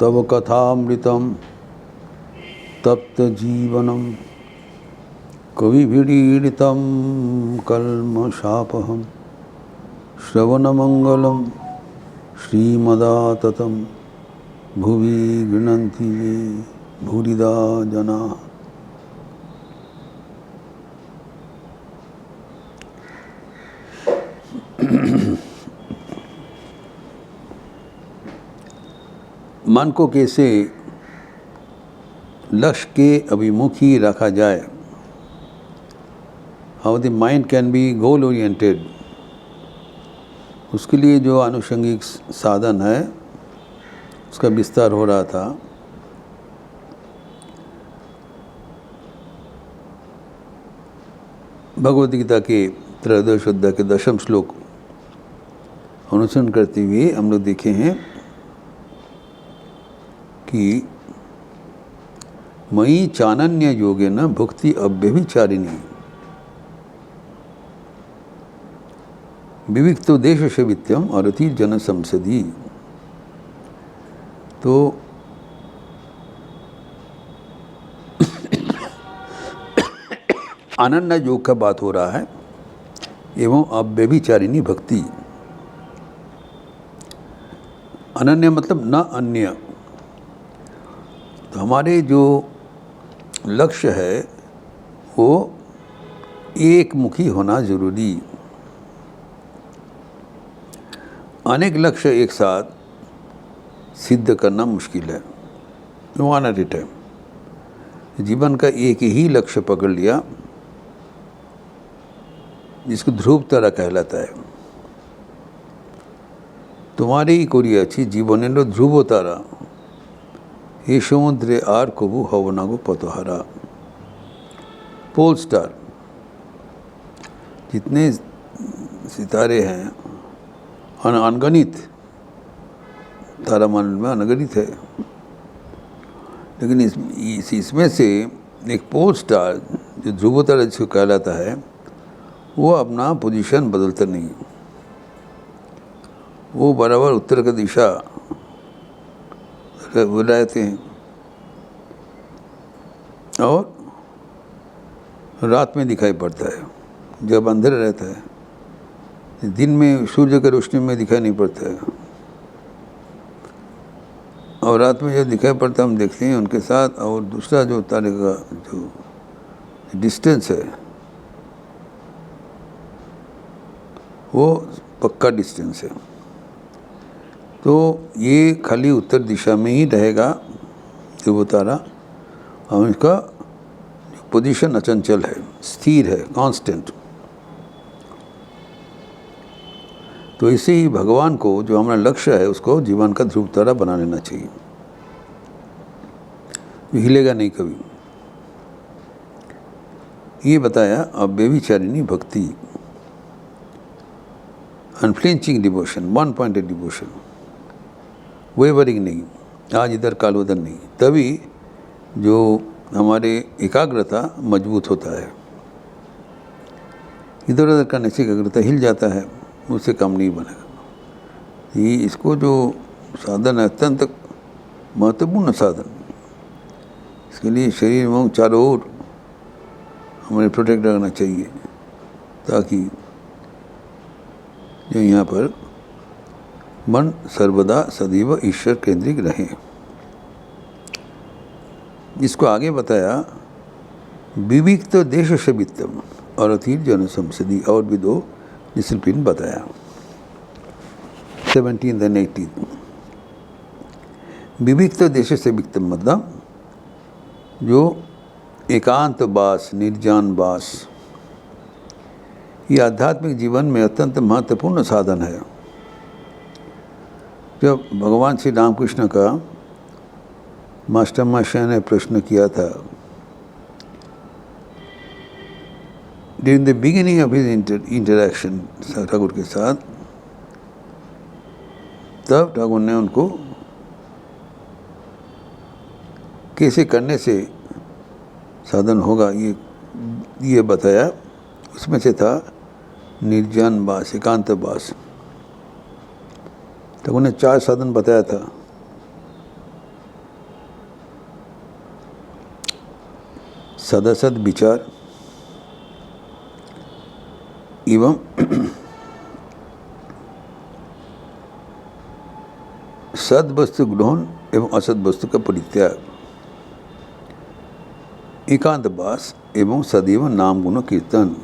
तव कथामृतं तप्तजीवनं कविभिरीडितं कल्मषापहं श्रवणमंगलं श्रीमदाततं भुवि गृह्णन्ति ये भूरिदा जनाः। मन को कैसे लक्ष्य के अभिमुखी रखा जाए, how the mind can be goal oriented, उसके लिए जो आनुषंगिक साधन है उसका विस्तार हो रहा था। भगवद गीता के त्रयोदश अध्याय के 10वें श्लोक अनुसरण करते हुए हम लोग देखे हैं कि मयि चानन्य योगेन भुक्ति अव्यभिचारिणी विविक्तो देश सेवित्यम अरति जन संसदी। तो अनन्य योग का बात हो रहा है एवं अव्यभिचारिणी भक्ति। अनन्य मतलब न अन्य। तो हमारे जो लक्ष्य है वो एक मुखी होना जरूरी। अनेक लक्ष्य एक साथ सिद्ध करना मुश्किल है। One at a time. जीवन का एक ही लक्ष्य पकड़ लिया जिसको ध्रुव तारा कहलाता है। तुम्हारी कोरियाची जीवनेन्द्र ध्रुव तारा ये समुद्रे आर कबू हवनागो पतोहरा। पोल स्टार, जितने सितारे हैं अनगणित, तारामंडल में अनगणित है, लेकिन इसमें से एक पोल स्टार जो ध्रुव तारा जिसको कहलाता है वो अपना पोजीशन बदलता नहीं। वो बराबर उत्तर का दिशा बुलाते हैं और रात में दिखाई पड़ता है जब अंधेरा रहता है। दिन में सूर्य की रोशनी में दिखाई नहीं पड़ता है और रात में जब दिखाई पड़ता है हम देखते हैं उनके साथ। और दूसरा जो तारे का जो डिस्टेंस है वो पक्का डिस्टेंस है। तो ये खाली उत्तर दिशा में ही रहेगा जो वो तारा, और इसका पोजीशन अचंचल है, स्थिर है, कांस्टेंट। तो इसे ही भगवान को जो हमारा लक्ष्य है उसको जीवन का ध्रुव तारा बना लेना चाहिए। हिलेगा नहीं कभी। ये बताया अव्यभिचारिणी भक्ति, unflinching devotion, one pointed devotion, wavering नहीं, आज इधर काल उधर नहीं। तभी जो हमारे एकाग्रता मजबूत होता है। इधर उधर करने से एकाग्रता हिल जाता है, उससे कम नहीं बनेगा। ये इसको जो साधन है अत्यंत महत्वपूर्ण साधन। इसके लिए शरीर में चारों ओर हमें प्रोटेक्ट रखना चाहिए ताकि जो यहाँ पर मन सर्वदा सदैव ईश्वर केंद्रित रहे। इसको आगे बताया विविक्त देश से वित्तम और अतीत जन संसदी, और भी 2 डिसिप्लिन बताया 17 and 18। विविक्त देश से वित्तम मतलब जो एकांत वास, निर्जान वास, ये आध्यात्मिक जीवन में अत्यंत महत्वपूर्ण साधन है। जब भगवान श्री रामकृष्ण का मास्टर महाशय ने प्रश्न किया था during the beginning of his interaction Thakur के साथ, तब ठाकुर ने उनको कैसे करने से साधन होगा ये बताया। उसमें से था निर्जन वास, एकांत वास। तो उन्हें 4 साधन बताया था। सदसद विचार एवं सद वस्तु ग्रहण एवं असद वस्तु का परित्याग, एकांतवास एवं सदैव नाम गुण कीर्तन।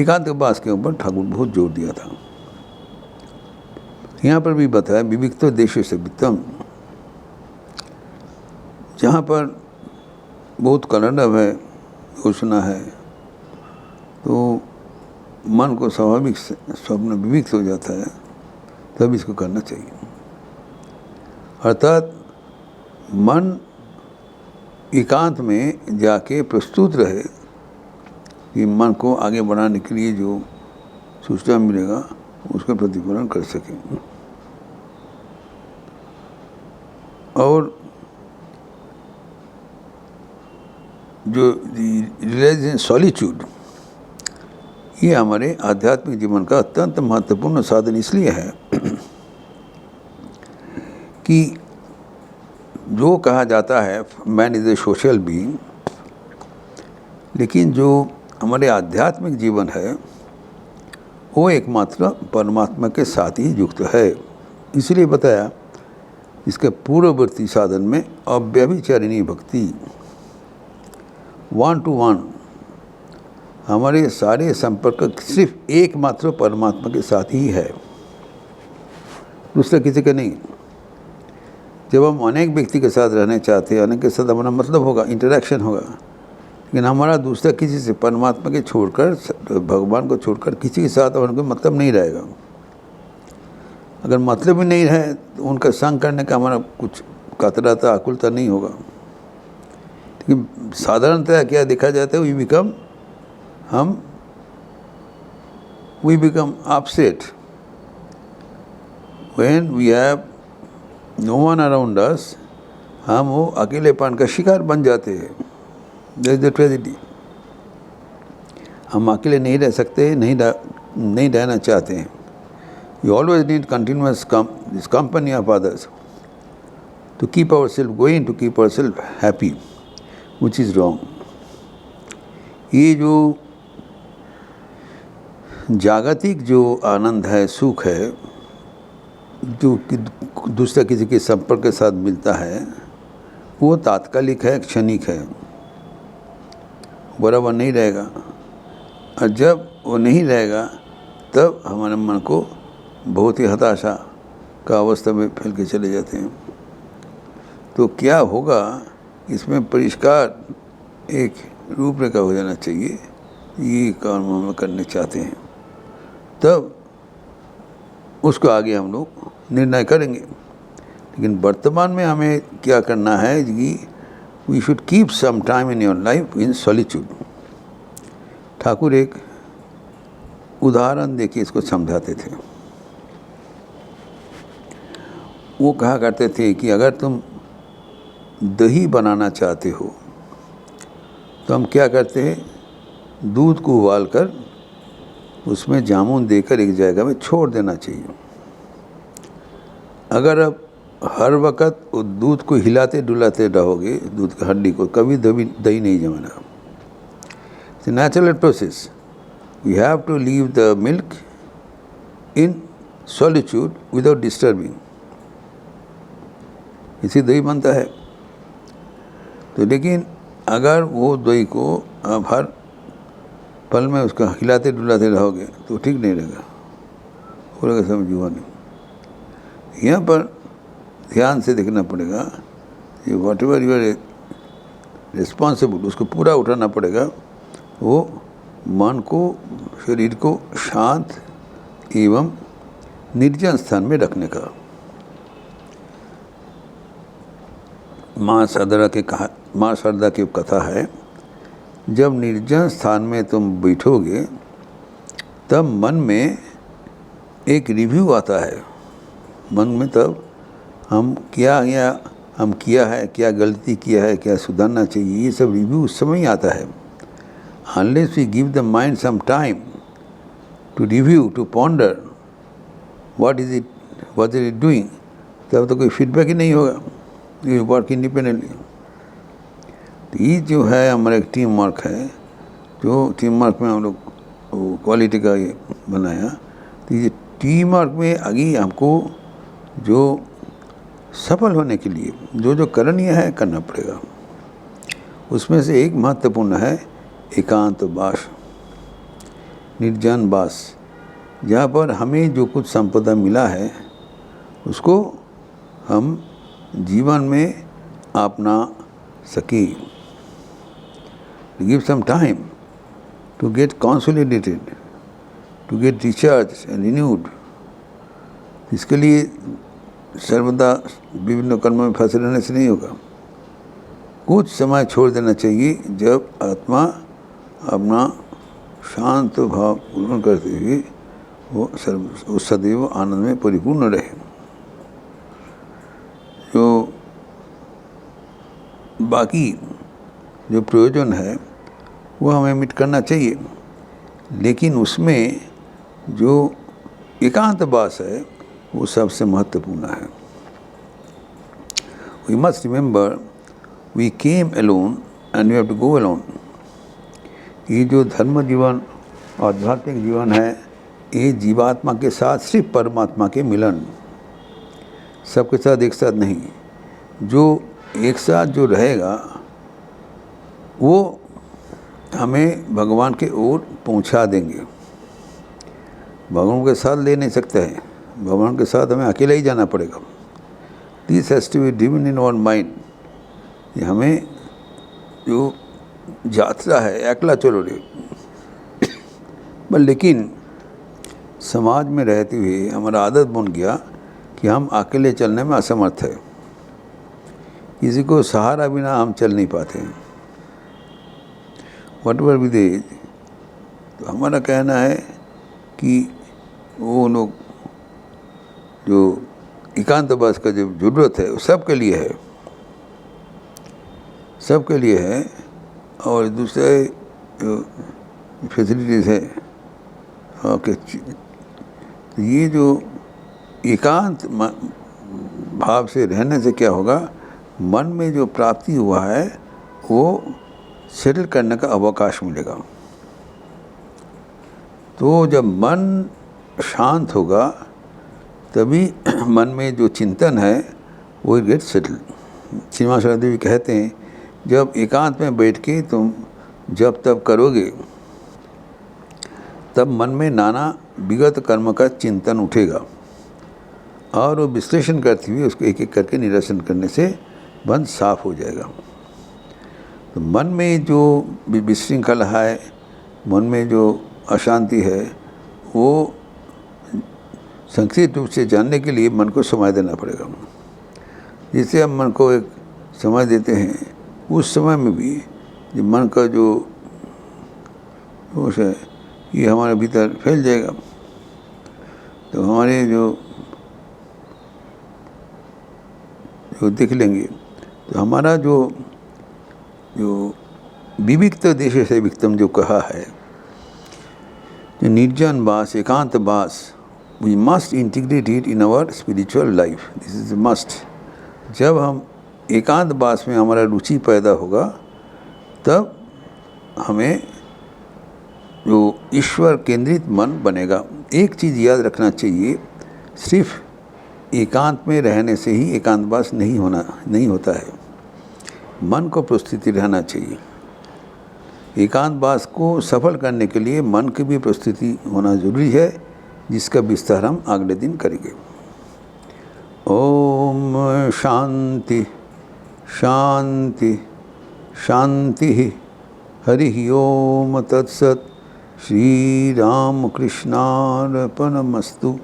एकांतवास के ऊपर ठाकुर बहुत जोर दिया था। यहाँ पर भी बताया विविक्तो देश से वित्तम, जहाँ पर बहुत कलरव है, योजना है, तो मन को स्वाभाविक स्वप्न विविक्त हो जाता है, तब इसको करना चाहिए। अर्थात मन एकांत में जाके प्रस्तुत रहे कि मन को आगे बढ़ाने के लिए जो सूचना मिलेगा उसका प्रतिफलन कर सके। और जो रियलाइज इन सॉलिट्यूड, ये हमारे आध्यात्मिक जीवन का अत्यंत महत्वपूर्ण साधन इसलिए है कि जो कहा जाता है man is a social being, लेकिन जो हमारे आध्यात्मिक जीवन है वो एकमात्र परमात्मा के साथ ही युक्त है। इसलिए बताया इसके पूर्ववर्ती साधन में अव्यभिचारिणी भक्ति, 1 to 1, हमारे सारे संपर्क सिर्फ एकमात्र परमात्मा के साथ ही है, दूसरा किसी का नहीं। जब हम अनेक व्यक्ति के साथ रहने चाहते हैं, अनेक के साथ हमारा मतलब होगा, इंटरेक्शन होगा, लेकिन हमारा दूसरा किसी से परमात्मा के छोड़कर, भगवान को छोड़कर किसी के साथ उनको मतलब नहीं रहेगा। अगर मतलब ही नहीं रहे तो उनका संग करने का हमारा कुछ कातरता, आकुलता नहीं होगा। लेकिन साधारणतः क्या देखा जाता है, we become upset when we have no one around us। हम वो अकेलेपन का शिकार बन जाते हैं। That is the tragedy। हम अकेले नहीं रह सकते, नहीं रहना चाहते हैं। You always need continuous this company of others to keep ourselves going, to keep ourselves happy, which is wrong। ये जो जागतिक जो आनंद है, सुख है, जो दूसरा किसी के संपर्क के साथ मिलता है, वो तात्कालिक है, क्षणिक है, बराबर नहीं रहेगा। और जब वो नहीं रहेगा तब हमारे मन को बहुत ही हताशा का अवस्था में फैल के चले जाते हैं। तो क्या होगा, इसमें परिष्कार एक रूपरेखा हो जाना चाहिए। ये काम हम करने चाहते हैं, तब उसको आगे हम लोग निर्णय करेंगे। लेकिन वर्तमान में हमें क्या करना है कि we should keep some time in your life in solitude. Thakur एक उदाहरण देके इसको समझाते थे। वो कहा करते थे कि अगर तुम दही बनाना चाहते हो तो हम क्या करते हैं, दूध को उबालकर उसमें जामुन देकर एक जगह में छोड़ देना चाहिए। अगर आप हर वक्त वो दूध को हिलाते डुलाते रहोगे, दूध की हड्डी को, कभी दही नहीं जमेगा। It's a natural process. We have to leave the milk in solitude without disturbing, इसी दही बनता है। तो लेकिन अगर वो दही को आप हर पल में उसका हिलाते डुलाते रहोगे तो ठीक नहीं रहेगा, हो रहेगा समझुआ नहीं। यहाँ पर ध्यान से देखना पड़ेगा, ये whatever you are responsible, उसको पूरा उठाना पड़ेगा। वो मन को, शरीर को शांत एवं निर्जन स्थान में रखने का। माँ शारदा की कथा है, जब निर्जन स्थान में तुम बैठोगे तब मन में एक रिव्यू आता है। मन में तब हम किया है, क्या गलती किया है, क्या सुधारना चाहिए, ये सब रिव्यू उस समय ही आता है। Unless we give the mind some time to review, to ponder what is it doing, तब तो कोई फीडबैक ही नहीं होगा। You work independently. तो ये जो है हमारा एक टीम वर्क है, जो टीम वर्क में हम लोग क्वालिटी का ये बनाया। तो ये टीम वर्क में आगे हमको जो सफल होने के लिए जो जो करणीय है करना पड़ेगा। उसमें से एक महत्वपूर्ण है एकांतवास, निर्जन वास, जहाँ पर हमें जो कुछ संपदा मिला है उसको हम जीवन में अपना सके। Give some time to get consolidated, to get recharge and renewed. इसके लिए सर्वदा विभिन्न कर्मों में फंसे रहने से नहीं होगा। कुछ समय छोड़ देना चाहिए जब आत्मा अपना शांत भाव पूर्ण करते हुए वो सदैव आनंद में परिपूर्ण रहे। जो बाकी जो प्रयोजन है वो हमें मिट करना चाहिए, लेकिन उसमें जो एकांतवास है वो सबसे महत्वपूर्ण है। We must remember we came alone and we have to go alone. ये जो धर्म जीवन और आध्यात्मिक जीवन है, ये जीवात्मा के साथ सिर्फ परमात्मा के मिलन, सबके साथ एक साथ नहीं। जो एक साथ जो रहेगा वो हमें भगवान के ओर पहुंचा देंगे। भगवान के साथ ले नहीं सकते हैं, भगवान के साथ हमें अकेला ही जाना पड़ेगा। This has to be driven in our mind. ये हमें जो यात्रा है अकेला चलो रे, पर लेकिन समाज में रहते हुए हमारा आदत बन गया कि हम अकेले चलने में असमर्थ है। किसी को सहारा बिना हम चल नहीं पाते हैं। व्हाटएवर वी दे, तो हमारा कहना है कि वो लोग जो एकांतवास का जो ज़रूरत है वो सबके लिए है, सबके लिए है। और दूसरे जो फैसिलिटीज़ है ओके, तो ये जो एकांत भाव से रहने से क्या होगा, मन में जो प्राप्ति हुआ है वो सेटल करने का अवकाश मिलेगा। तो जब मन शांत होगा तभी मन में जो चिंतन है वो गेट सेटल। श्रीमान शरद देवी कहते हैं, जब एकांत में बैठ के तुम जब तब करोगे तब मन में नाना विगत कर्म का चिंतन उठेगा और वो विश्लेषण करते हुए उसको एक एक करके निरसन करने से बंध साफ हो जाएगा। तो मन में जो विशृंखला है, मन में जो अशांति है, वो संक्षिप्त रूप से जानने के लिए मन को समय देना पड़ेगा। जिससे हम मन को एक समय देते हैं, उस समय में भी जो मन का जो होश है ये हमारे भीतर फैल जाएगा। तो हमारे जो देख लेंगे, तो हमारा जो विविक्त देश से विक्तम जो कहा है, जो निर्जन वास, एकांत वास, we must integrate it in our spiritual life. This is must. जब हम एकांत वास में हमारा रुचि पैदा होगा तब हमें जो ईश्वर केंद्रित मन बनेगा। एक चीज़ याद रखना चाहिए, सिर्फ एकांत में रहने से ही एकांतवास नहीं होता है। मन को प्रस्थिति रहना चाहिए। एकांतवास को सफल करने के लिए मन की भी प्रस्थिति होना जरूरी है, जिसका विस्तार हम अगले दिन करेंगे। ओम शांति शांति शांति। हरि ओम तत्सत। श्री राम कृष्णार्पणमस्तु।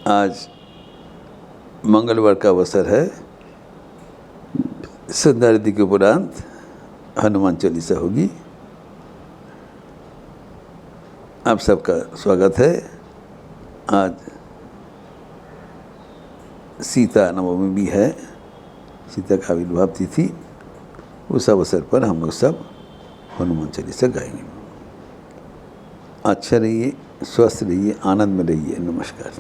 आज मंगलवार का अवसर है। संध्यारती के उपरांत हनुमान चालीसा होगी। आप सबका स्वागत है। आज सीता नवमी भी है, सीता का आविर्भाव तिथि। उस अवसर पर हम लोग सब हनुमान चालीसा गाएंगे। अच्छा रहिए, स्वस्थ रहिए, आनंद में रहिए। नमस्कार।